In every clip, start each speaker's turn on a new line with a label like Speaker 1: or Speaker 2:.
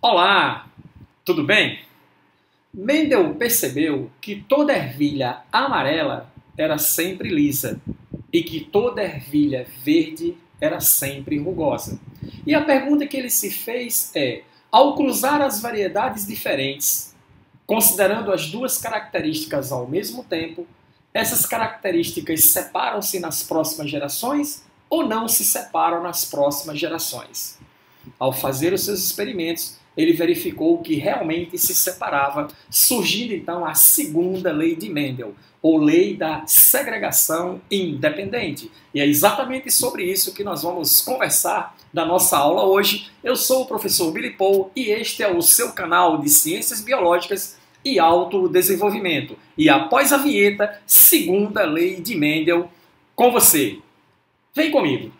Speaker 1: Olá, tudo bem? Mendel percebeu que toda ervilha amarela era sempre lisa e que toda ervilha verde era sempre rugosa. E a pergunta que ele se fez é: ao cruzar as variedades diferentes, considerando as duas características ao mesmo tempo, essas características separam-se nas próximas gerações ou não se separam nas próximas gerações? Ao fazer os seus experimentos, ele verificou que realmente se separava, surgindo então a segunda lei de Mendel, ou lei da segregação independente. E é exatamente sobre isso que nós vamos conversar na nossa aula hoje. Eu sou o professor Billy Paul e este é o seu canal de Ciências Biológicas e Autodesenvolvimento. E após a vinheta, segunda lei de Mendel, com você. Vem comigo!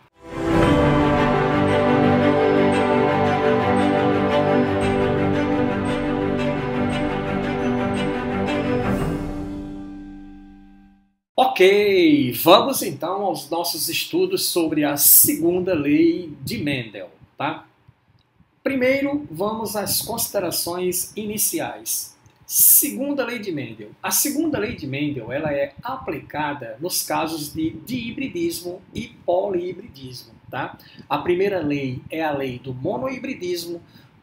Speaker 1: Ok, vamos então aos nossos estudos sobre a segunda lei de Mendel, tá? Primeiro, vamos às considerações iniciais. Segunda lei de Mendel. A segunda lei de Mendel, ela é aplicada nos casos de dihibridismo e polihibridismo, tá? A primeira lei é a lei do monohibridismo,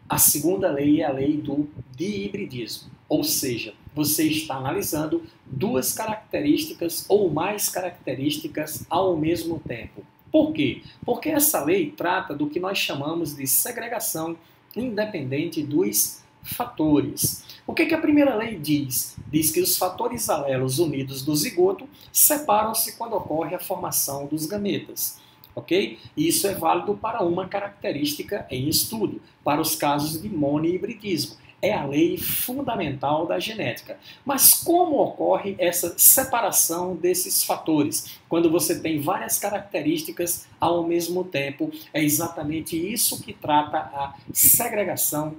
Speaker 1: a segunda lei é a lei do dihibridismo. Ou seja, você está analisando duas características ou mais características ao mesmo tempo. Por quê? Porque essa lei trata do que nós chamamos de segregação independente dos fatores. O que a primeira lei diz? Diz que os fatores alelos unidos do zigoto separam-se quando ocorre a formação dos gametas. Ok? Isso é válido para uma característica em estudo, para os casos de monohibridismo. É a lei fundamental da genética. Mas como ocorre essa separação desses fatores? Quando você tem várias características ao mesmo tempo, é exatamente isso que trata a segregação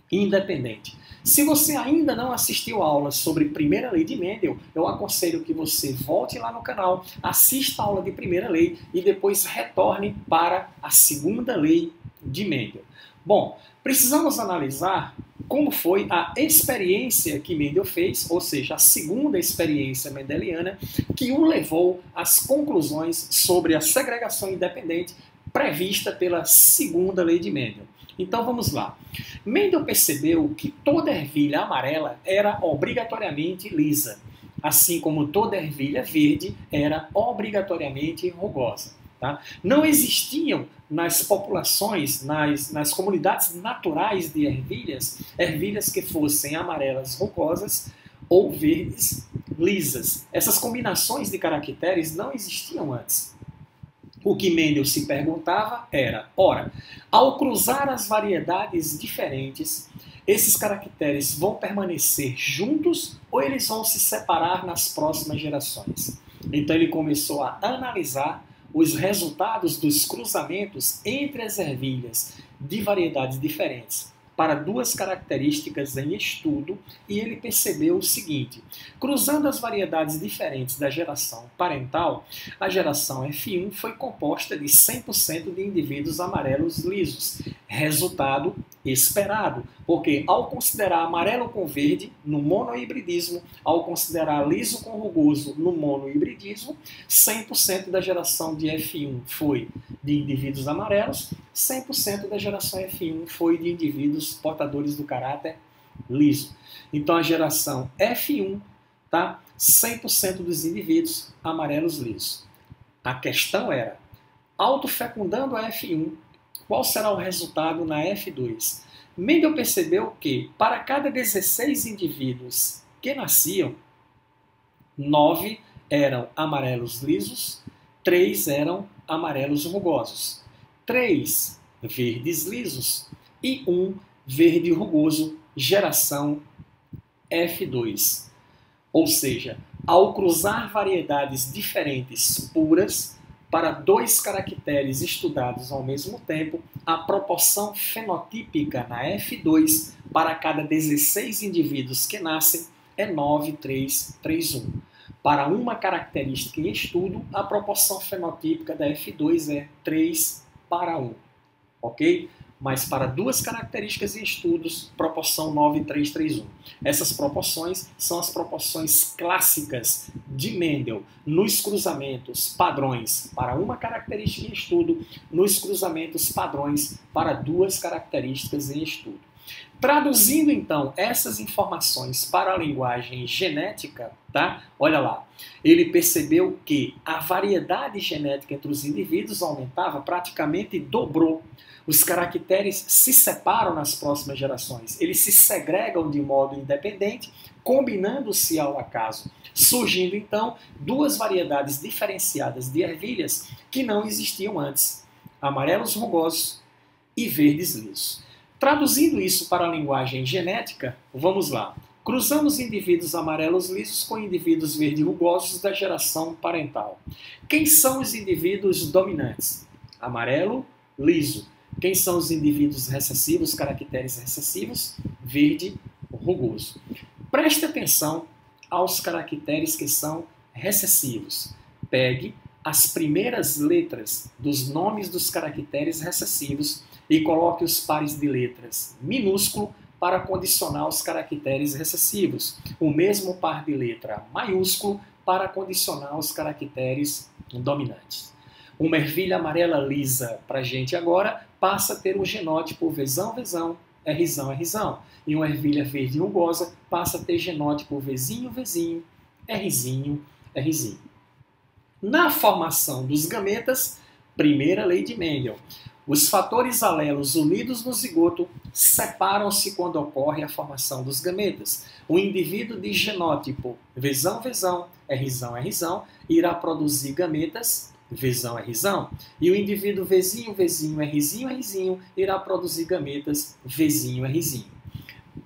Speaker 1: independente. Se você ainda não assistiu a aula sobre primeira lei de Mendel, eu aconselho que você volte lá no canal, assista a aula de primeira lei e depois retorne para a segunda lei de Mendel. Bom, precisamos analisar como foi a experiência que Mendel fez, ou seja, a segunda experiência mendeliana, que o levou às conclusões sobre a segregação independente prevista pela segunda lei de Mendel. Então vamos lá. Mendel percebeu que toda ervilha amarela era obrigatoriamente lisa, assim como toda ervilha verde era obrigatoriamente rugosa. Tá? Não existiam nas populações, nas comunidades naturais de ervilhas que fossem amarelas rugosas ou verdes lisas. Essas combinações de caracteres não existiam antes. O que Mendel se perguntava era, ora, ao cruzar as variedades diferentes, esses caracteres vão permanecer juntos ou eles vão se separar nas próximas gerações? Então ele começou a analisar os resultados dos cruzamentos entre as ervilhas de variedades diferentes para duas características em estudo e ele percebeu o seguinte: cruzando as variedades diferentes da geração parental, a geração F1 foi composta de 100% de indivíduos amarelos lisos, resultado esperado, porque ao considerar amarelo com verde no monohibridismo, ao considerar liso com rugoso no monohibridismo, 100% da geração de F1 foi de indivíduos amarelos, 100% da geração F1 foi de indivíduos portadores do caráter liso. Então a geração F1, tá? 100% dos indivíduos amarelos lisos. A questão era, autofecundando a F1, qual será o resultado na F2? Mendel percebeu que, para cada 16 indivíduos que nasciam, 9 eram amarelos lisos, 3 eram amarelos rugosos, 3 verdes lisos e 1 verde rugoso, geração F2. Ou seja, ao cruzar variedades diferentes puras, para dois caracteres estudados ao mesmo tempo, a proporção fenotípica na F2 para cada 16 indivíduos que nascem é 9, 3, 3, 1. Para uma característica em estudo, a proporção fenotípica da F2 é 3 para 1. Ok? mas para duas características em estudos, proporção 9:3:3:1. Essas proporções são as proporções clássicas de Mendel nos cruzamentos padrões para uma característica em estudo, nos cruzamentos padrões para duas características em estudo. Traduzindo, então, essas informações para a linguagem genética, tá? Olha lá, ele percebeu que a variedade genética entre os indivíduos aumentava, praticamente dobrou. Os caracteres se separam nas próximas gerações, eles se segregam de modo independente, combinando-se ao acaso, surgindo, então, duas variedades diferenciadas de ervilhas que não existiam antes, amarelos rugosos e verdes lisos. Traduzindo isso para a linguagem genética, vamos lá. Cruzamos indivíduos amarelos lisos com indivíduos verde rugosos da geração parental. Quem são os indivíduos dominantes? Amarelo, liso. Quem são os indivíduos recessivos, caracteres recessivos? Verde, rugoso. Preste atenção aos caracteres que são recessivos. Pegue as primeiras letras dos nomes dos caracteres recessivos e coloque os pares de letras minúsculo para condicionar os caracteres recessivos. O mesmo par de letra maiúsculo para condicionar os caracteres dominantes. Uma ervilha amarela lisa para a gente agora passa a ter um genótipo Vzão, Vzão, Rzão, Rzão. E uma ervilha verde rugosa passa a ter genótipo Vzinho, Vzinho, Rzinho, Rzinho. Na formação dos gametas, primeira lei de Mendel. Os fatores alelos unidos no zigoto separam-se quando ocorre a formação dos gametas. O indivíduo de genótipo Vzão, Vzão, Rzão, Rzão irá produzir gametas Vzão, Rzão. E o indivíduo Vzinho, Vzinho, Rzinho, Rzinho irá produzir gametas Vzinho, Rzinho.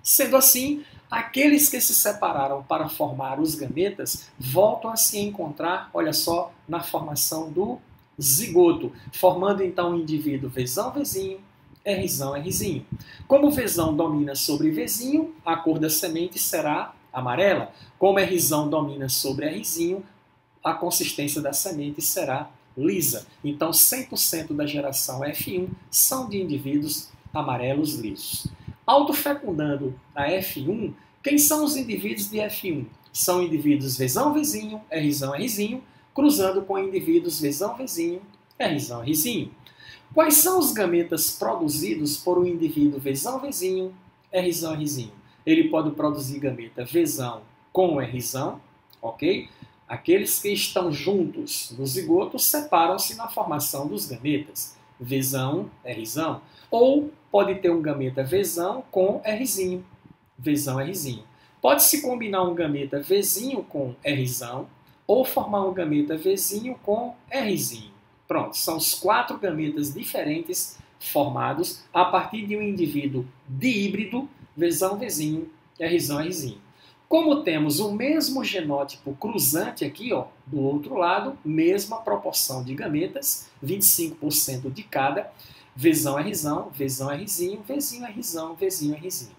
Speaker 1: Sendo assim, aqueles que se separaram para formar os gametas voltam a se encontrar, olha só, na formação do zigoto, formando então o indivíduo Vzão, Vzinho, Rzão, Rzinho. Como Vzão domina sobre Vzinho, a cor da semente será amarela. Como Rzão domina sobre Rzinho, a consistência da semente será lisa. Então, 100% da geração F1 são de indivíduos amarelos lisos. Autofecundando a F1, quem são os indivíduos de F1? São indivíduos Vzão, Vzinho, Rzão, Rzinho, cruzando com indivíduos Vzão, Vzinho, Rzão, Rzinho. Quais são os gametas produzidos por um indivíduo Vzão, Vzinho, Rzão, Rzinho? Ele pode produzir gameta Vzão com Rzão, ok? Aqueles que estão juntos no zigoto separam-se na formação dos gametas Vzão, Rzão. Ou pode ter um gameta Vzão com Rzinho, Vzão, Rzinho. Pode-se combinar um gameta Vzinho com Rzão, ou formar um gameta Vzinho com Rzinho. Pronto, são os 4 gametas diferentes formados a partir de um indivíduo dihíbrido Vzão, Vzinho, Rzão, Rzinho. Como temos o mesmo genótipo cruzante aqui, ó, do outro lado, mesma proporção de gametas, 25% de cada, Vzão, Rzão, Vzão, Rzinho, Vzinho, Rzão, Vzinho, Rzinho.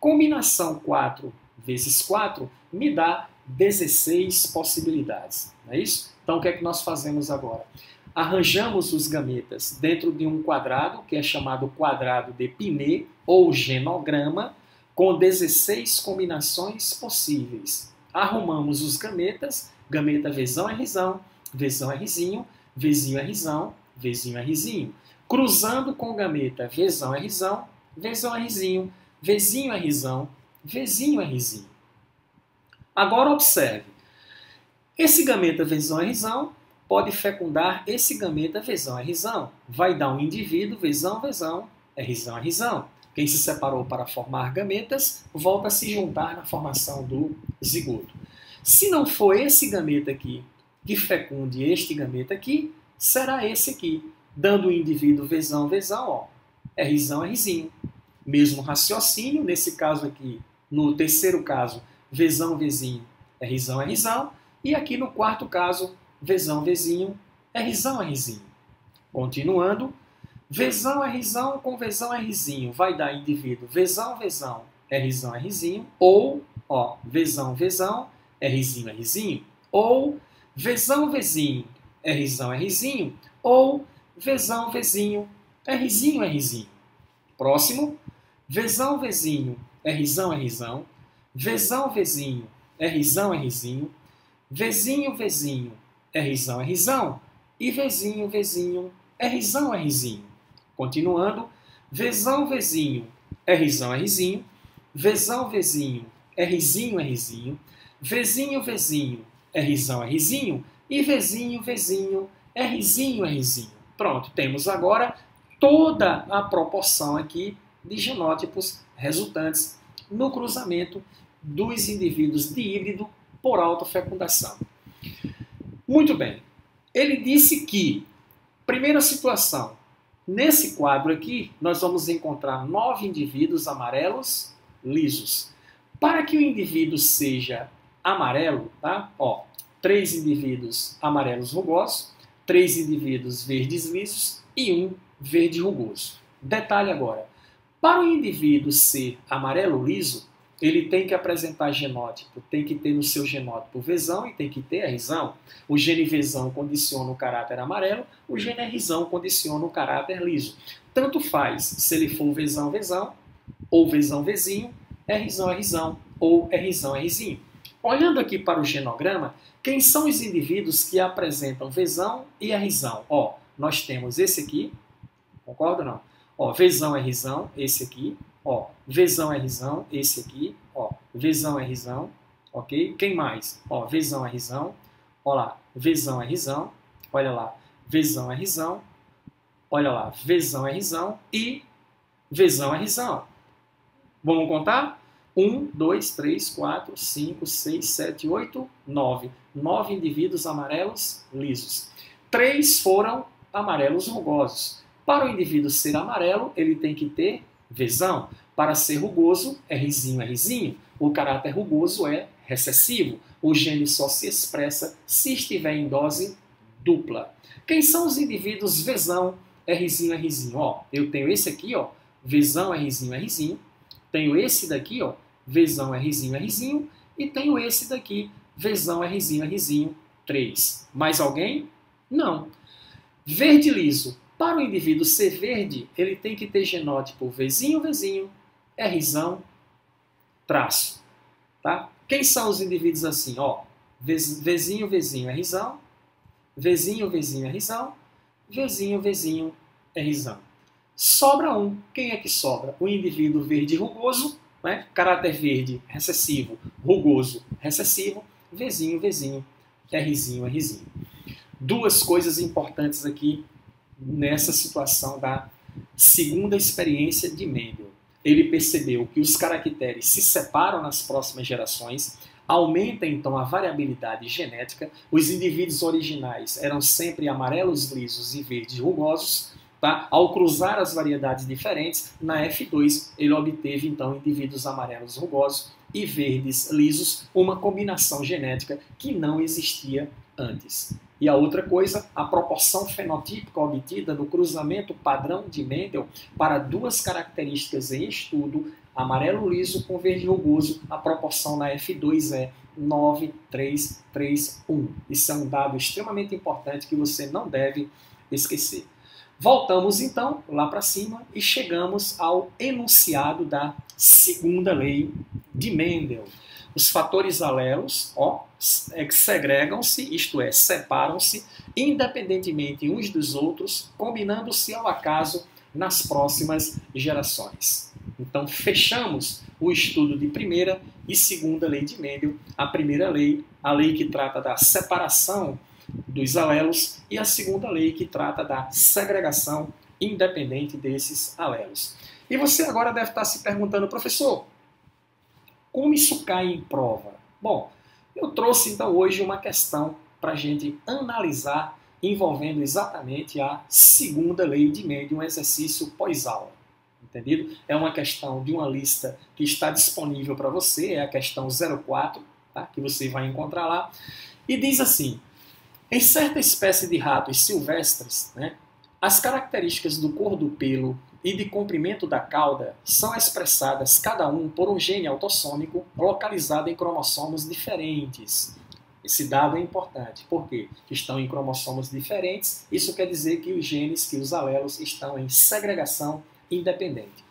Speaker 1: Combinação 4 vezes 4 me dá 16 possibilidades, não é isso? Então, o que é que nós fazemos agora? Arranjamos os gametas dentro de um quadrado, que é chamado quadrado de Pinet, ou genograma, com 16 combinações possíveis. Arrumamos os gametas, gameta Vzão, Rzão, Vzão, Rzinho, Vzinho, Rzão, Vzinho, Rzinho, cruzando com gameta Vzão, Rzão, Vzão, Rzinho, Vzinho, Rzão, Vzinho, Rzinho. Agora observe, esse gameta Vzão, Rzão pode fecundar esse gameta Vzão, Rzão. Vai dar um indivíduo Vzão, Vzão, Rzão, Rzão. Quem se separou para formar gametas volta a se juntar na formação do zigoto. Se não for esse gameta aqui que fecunde este gameta aqui, será esse aqui, dando o indivíduo Vzão, Vzão, ó, Rzão, Rzinho. Mesmo raciocínio, nesse caso aqui, no terceiro caso, Vzão, Vzinho, Rzão, Rzão, e aqui no quarto caso, Vzão, Vzinho, Rzão, Rzinho. Continuando, Vzão, Rzão com Vzão, Rzinho vai dar indivíduo Vzão, Vzão, Rzão, Rzinho, ou, ó, Vzão, Vzão, Rzinho, Rzinho, ou Vzão, Vzinho, Rzão, Rzinho, ou Vzão, Vzinho, Rzinho, Rzinho. Próximo. Vzão, Vzinho, Rzão, Rzão. Vzão, Vzinho, Rzão, Rzinho. Vzinho, Vzinho, Rzão, Rzão. E Vzinho, Vzinho, Rzão, Rzinho. Continuando. Vzão, Vzinho, Rzão, Rzinho. Vzão, Vzinho, Rzinho, Rzinho. Vzinho, Vzinho, Rzão, Rzinho. E Vzinho, Vzinho, Rzinho, Rzinho. Pronto, temos agora toda a proporção aqui de genótipos resultantes no cruzamento dos indivíduos de híbrido por autofecundação. Muito bem. Ele disse que, primeira situação, nesse quadro aqui, nós vamos encontrar 9 indivíduos amarelos lisos. Para que o indivíduo seja amarelo, tá? 3 indivíduos amarelos rugosos, 3 indivíduos verdes lisos e 1 verde rugoso. Detalhe agora, para o indivíduo ser amarelo liso, ele tem que apresentar genótipo, tem que ter no seu genótipo Vzão e tem que ter Rzão. O gene Vzão condiciona o caráter amarelo, o gene Rzão condiciona o caráter liso. Tanto faz se ele for Vzão, Vzão, ou Vzão, Vzinho, Rzão, Rzão, ou Rzão, Rzinho. Olhando aqui para o genograma, quem são os indivíduos que apresentam Vzão e Rzão? Nós temos esse aqui, concorda ou não? Vzão, Rzão, esse aqui. Vzão, Rzão, esse aqui. Vzão, Rzão, ok? Quem mais? Vzão, Rzão. Olha lá, Vzão, Rzão. Olha lá, Vzão, Rzão. Olha lá, Vzão, Rzão e Vzão, Rzão. Vamos contar? 1, 2, 3, 4, 5, 6, 7, 8, 9. 9 indivíduos amarelos lisos. 3 foram amarelos rugosos. Para o indivíduo ser amarelo, ele tem que ter Vzão. Para ser rugoso, é Rzinho, é Rzinho. O caráter rugoso é recessivo. O gene só se expressa se estiver em dose dupla. Quem são os indivíduos Vzão, Rzinho, Rzinho? Eu tenho esse aqui, Vzão, Rzinho, Rzinho. Tenho esse daqui, Vzão, Rzinho, Rzinho. E tenho esse daqui, Vzão, Rzinho, Rzinho, 3. Mais alguém? Não. Verde liso. Para o indivíduo ser verde, ele tem que ter genótipo Vzinho, Vzinho, Rzão, traço. Tá? Quem são os indivíduos assim? Vzinho, Vzinho, Rzão, Vzinho, Vzinho, Rzão, Vzinho, Vzinho, Rzão. Sobra um. Quem é que sobra? O indivíduo verde rugoso, né? Caráter verde, recessivo, rugoso, recessivo, Vzinho, Vzinho, Rzinho, Rzinho. Duas coisas importantes aqui nessa situação da segunda experiência de Mendel. Ele percebeu que os caracteres se separam nas próximas gerações, aumenta então a variabilidade genética, os indivíduos originais eram sempre amarelos lisos e verdes rugosos, tá? Ao cruzar as variedades diferentes, na F2 ele obteve então indivíduos amarelos rugosos e verdes lisos, uma combinação genética que não existia antes. E a outra coisa, a proporção fenotípica obtida no cruzamento padrão de Mendel para duas características em estudo, amarelo liso com verde rugoso, a proporção na F2 é 9, 3, 3, 1. Isso é um dado extremamente importante que você não deve esquecer. Voltamos então lá para cima e chegamos ao enunciado da segunda lei de Mendel. Os fatores alelos segregam-se, isto é, separam-se, independentemente uns dos outros, combinando-se ao acaso nas próximas gerações. Então, fechamos o estudo de primeira e segunda lei de Mendel. A primeira lei, a lei que trata da separação dos alelos, e a segunda lei que trata da segregação independente desses alelos. E você agora deve estar se perguntando, professor, como isso cai em prova? Bom, eu trouxe então hoje uma questão para a gente analisar envolvendo exatamente a segunda lei de Mendel, um exercício pós-aula. Entendido? É uma questão de uma lista que está disponível para você, é a questão 04, tá? Que você vai encontrar lá, e diz assim: em certa espécie de ratos silvestres, né, as características do cor do pelo e de comprimento da cauda são expressadas cada um por um gene autossômico localizado em cromossomos diferentes. Esse dado é importante, porque estão em cromossomos diferentes, isso quer dizer que os genes, que os alelos estão em segregação independente.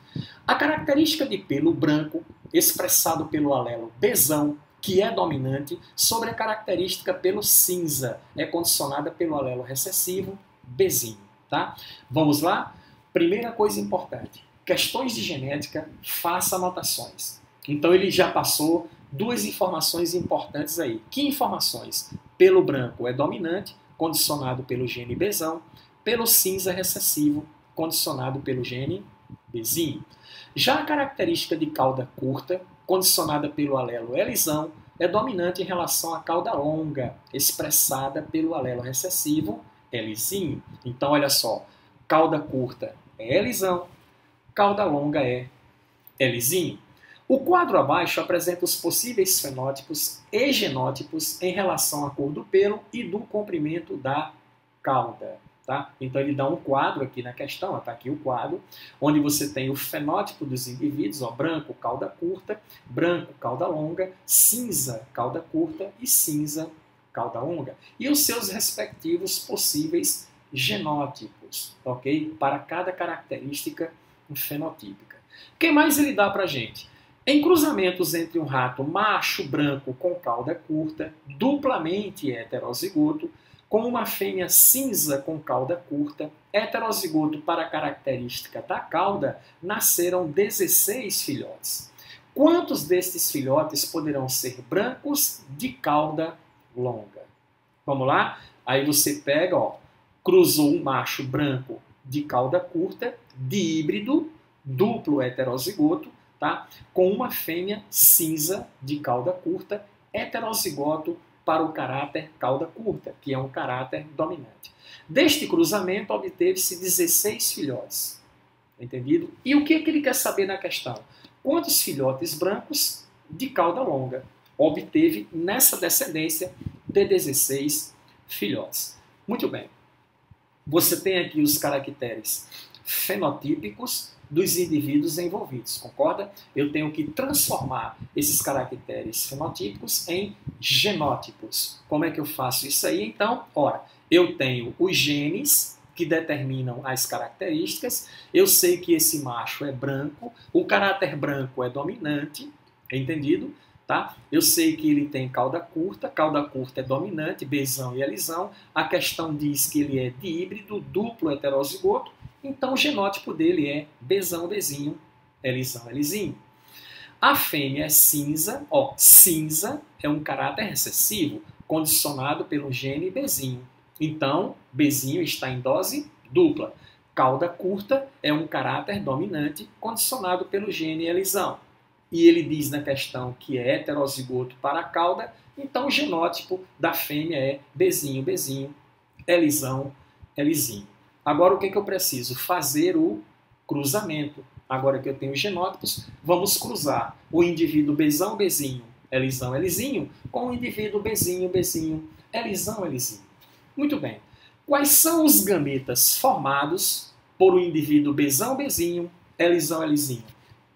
Speaker 1: A característica de pelo branco, expressado pelo alelo Bzão, que é dominante, sobre a característica pelo cinza, é condicionada pelo alelo recessivo Bzinho. Tá? Vamos lá? Primeira coisa importante, questões de genética, faça anotações. Então ele já passou duas informações importantes aí. Que informações? Pelo branco é dominante, condicionado pelo gene Bzão, pelo cinza recessivo, condicionado pelo gene Bzinho. Já a característica de cauda curta, condicionada pelo alelo Lzão, é dominante em relação à cauda longa, expressada pelo alelo recessivo Lzinho. Então, olha só, cauda curta é Lzão, cauda longa é Lzinho. O quadro abaixo apresenta os possíveis fenótipos e genótipos em relação à cor do pelo e do comprimento da cauda. Tá? Então ele dá um quadro aqui na questão, está aqui o quadro, onde você tem o fenótipo dos indivíduos, ó, branco, cauda curta, branco, cauda longa, cinza, cauda curta e cinza, cauda longa. E os seus respectivos possíveis genótipos, ok? Para cada característica fenotípica. O que mais ele dá para a gente? Em cruzamentos entre um rato macho branco com cauda curta, duplamente heterozigoto, com uma fêmea cinza com cauda curta, heterozigoto para a característica da cauda, nasceram 16 filhotes. Quantos destes filhotes poderão ser brancos de cauda longa? Vamos lá? Aí você pega, ó, cruzou um macho branco de cauda curta, de híbrido, duplo heterozigoto, tá? Com uma fêmea cinza de cauda curta, heterozigoto para o caráter cauda curta, que é um caráter dominante. Deste cruzamento, obteve-se 16 filhotes. Entendido? E o que ele quer saber na questão? Quantos filhotes brancos de cauda longa obteve nessa descendência de 16 filhotes? Muito bem. Você tem aqui os caracteres fenotípicos dos indivíduos envolvidos, concorda? Eu tenho que transformar esses caracteres fenotípicos em genótipos. Como é que eu faço isso aí? Então, ora, eu tenho os genes que determinam as características, eu sei que esse macho é branco, o caráter branco é dominante, entendido? Tá? Eu sei que ele tem cauda curta é dominante, Bzão e Lzão, a questão diz que ele é de híbrido, duplo heterozigoto, então o genótipo dele é Bzão, Bzinho, Lzão, Lzinho. A fêmea é cinza, ó, cinza é um caráter recessivo, condicionado pelo gene Bzinho. Então, Bzinho está em dose dupla. Cauda curta é um caráter dominante, condicionado pelo gene Lzão. E ele diz na questão que é heterozigoto para a cauda, então o genótipo da fêmea é Bzinho, Bzinho, Lzão, Lzinho. Agora o que eu preciso? Fazer o cruzamento. Agora que eu tenho os genótipos, vamos cruzar o indivíduo Bzão, Bzinho, Lzão, Lzinho com o indivíduo Bzinho, Bzinho, Lzão, Lzinho. Muito bem. Quais são os gametas formados por o indivíduo Bzão, Bzinho, Lzão, Lzinho?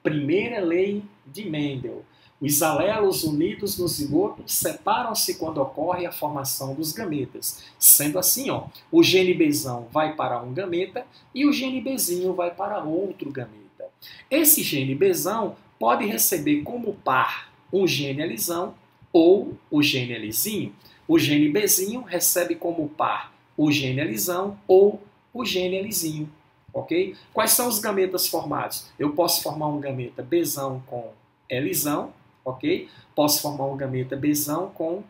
Speaker 1: Primeira lei de Mendel. Os alelos unidos no zigoto separam-se quando ocorre a formação dos gametas. Sendo assim, ó, o gene Bzão vai para um gameta e o gene Bzinho vai para outro gameta. Esse gene Bzão pode receber como par um gene Lzão ou o gene Lzinho. O gene Bzinho recebe como par o gene Lzão ou o gene Lzinho. Ok? Quais são os gametas formados? Eu posso formar um gameta Bzão com Lzão, ok? Posso formar um gameta Bzão com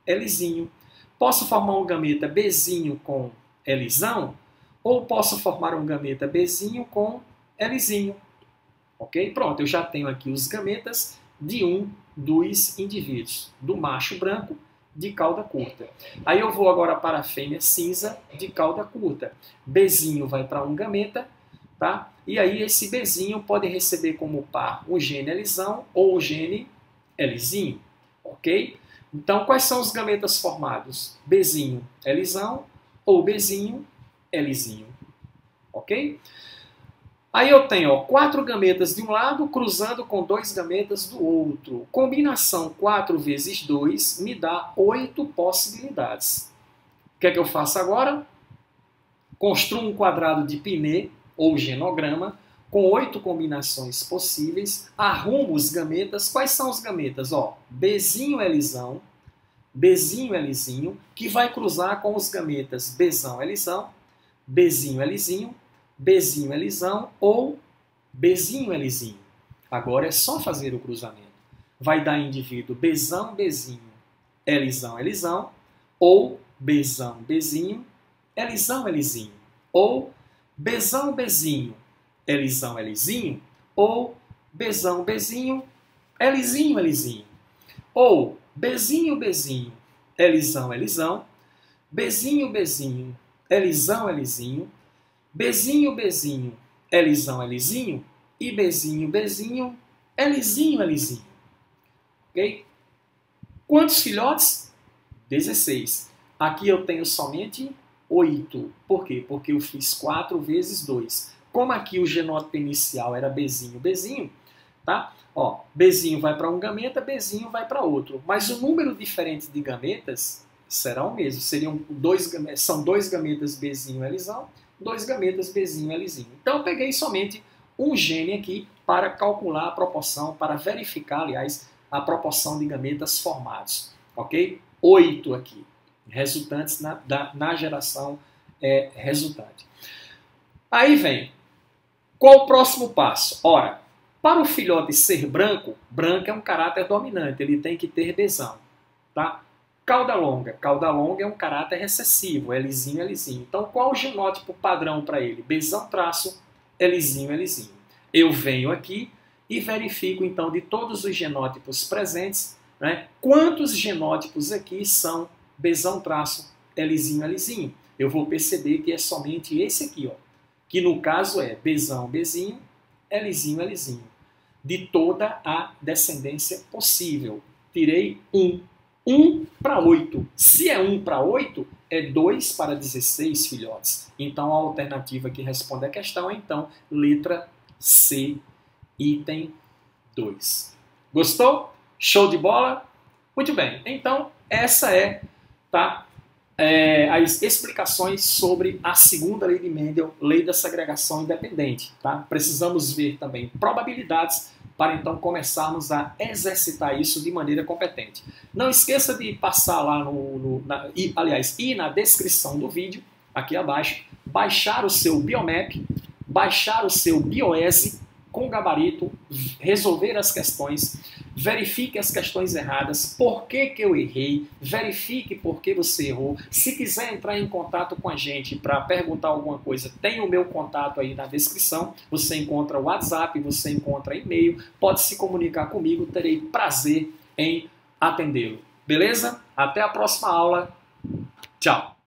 Speaker 1: Lzinho. Posso formar um gameta Bzinho com Lzão, ou posso formar um gameta Bzinho com Lzinho. Ok? Pronto, eu já tenho aqui os gametas de um dos indivíduos, do macho branco de cauda curta. Aí eu vou agora para a fêmea cinza de cauda curta. Bzinho vai para um gameta, tá? E aí esse Bzinho pode receber como par o gene Lzão ou o gene Lzinho, ok? Então quais são os gametas formados? Bzinho, Lzão ou Bzinho, Lzinho, ok? Aí eu tenho, ó, 4 gametas de um lado cruzando com 2 gametas do outro. Combinação 4 vezes 2 me dá 8 possibilidades. O que é que eu faço agora? Construo um quadrado de Pinet ou genograma, com 8 combinações possíveis, arrumo os gametas. Quais são os gametas? Ó, Bzinho, Lzão, Bzinho, Lzinho, que vai cruzar com os gametas Bzão, Lzão, Bzinho, Lzinho, Bzinho, Lzão ou Bzinho, Lzinho. Agora é só fazer o cruzamento. Vai dar indivíduo Bzão, Bzinho, Lzão, Lzão, ou Bzão, Bzinho, Lzão, Lzinho, ou Bzão, Bzinho, Lzão, Lzinho, ou Bzão, Bzinho, Lzinho, Lzinho, ou Bzinho, Bzinho, Lzão, Lzão, Bzinho, Bzinho, Lzão, Lzinho, Bzinho, Bzinho, Lzão, Lzinho e Bzinho, Bzinho, Lzinho, Lzinho. Ok? Quantos filhotes? 16. Aqui eu tenho somente 8. Por quê? Porque eu fiz 4 vezes 2. Como aqui o genótipo inicial era Bzinho, Bzinho, tá? Ó, Bzinho vai para um gameta, Bzinho vai para outro. Mas o número diferente de gametas será o mesmo. São 2 gametas Bzinho, Lzão, 2 gametas Bzinho, Lzinho. Então eu peguei somente um gene aqui para calcular a proporção, para verificar, aliás, a proporção de gametas formados. Ok? 8 aqui, resultantes na geração resultante. Aí vem, qual o próximo passo? Ora, para o filhote ser branco, branco é um caráter dominante, ele tem que ter Bzão, tá? Cauda longa é um caráter recessivo, Lzinho, Lzinho. Então, qual o genótipo padrão para ele? Bzão traço, Lzinho, Lzinho. Eu venho aqui e verifico, então, de todos os genótipos presentes, né, quantos genótipos aqui são Bzão traço, Lzinho, Lzinho. Eu vou perceber que é somente esse aqui, ó, que no caso é Bzão, Bzinho, Lzinho, Lzinho. De toda a descendência possível. Tirei 1. 1 para 8. Se é 1 para 8, é 2 para 16 filhotes. Então a alternativa que responde a questão é, então, letra C, item 2. Gostou? Show de bola? Muito bem. Então, essa é, tá, as explicações sobre a segunda lei de Mendel, lei da segregação independente. Tá? Precisamos ver também probabilidades para então começarmos a exercitar isso de maneira competente. Não esqueça de passar lá ir na descrição do vídeo, aqui abaixo, baixar o seu Biomap, baixar o seu Bioese com gabarito, resolver as questões, verifique as questões erradas, por que eu errei, verifique por que você errou. Se quiser entrar em contato com a gente para perguntar alguma coisa, tem o meu contato aí na descrição, você encontra o WhatsApp, você encontra e-mail, pode se comunicar comigo, terei prazer em atendê-lo. Beleza? Até a próxima aula. Tchau!